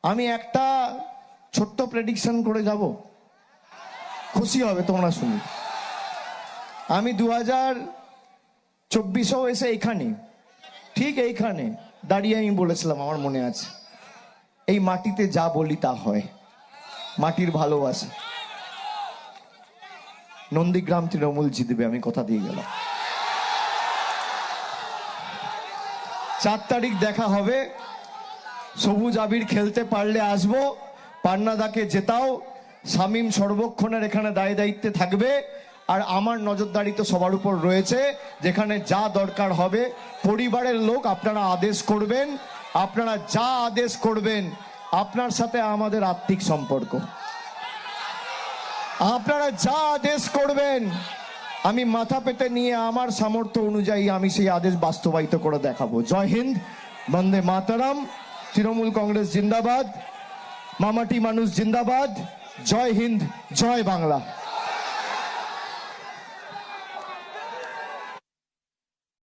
আমি একটা ছোট্ট প্রেডিকশন করে যাব, খুশি হবে তোমরা শুনি। আমি 2024-এও এসে এইখানে, ঠিক এইখানে দাঁড়িয়ে আমি বলেছিলাম, আমার মনে আছে, এই মাটিতে যা বলি তা হয়, মাটির ভালোবাসা। নন্দীগ্রাম তৃণমূল জিতবে, আমি কথা দিয়ে গেলাম। 4 তারিখ দেখা হবে, সবুজ আবির খেলতে পারলে আসবো, পান্নাদাকে জেতাও, শামীম সর্বক্ষণের এখানে দায় দায়িত্বে থাকবে, আর আমার নজরদারি তো সবার উপর রয়েছে। যেখানে যা দরকার হবে পরিবারের লোক আপনারা আদেশ করবেন, আপনারা যা আদেশ করবেন, আপনার সাথে আমাদের আত্মিক সম্পর্ক, আপনারা যা আদেশ করবেন আমি মাথা পেতে নিয়ে আমার সামর্থ্য অনুযায়ী আমি সেই আদেশ বাস্তবায়িত করে দেখাবো। জয় হিন্দ, বন্দে মাতরম, তৃণমূল কংগ্রেস জিন্দাবাদ, মামাটি মানুষ জিন্দাবাদ, জয় হিন্দ, জয় বাংলা।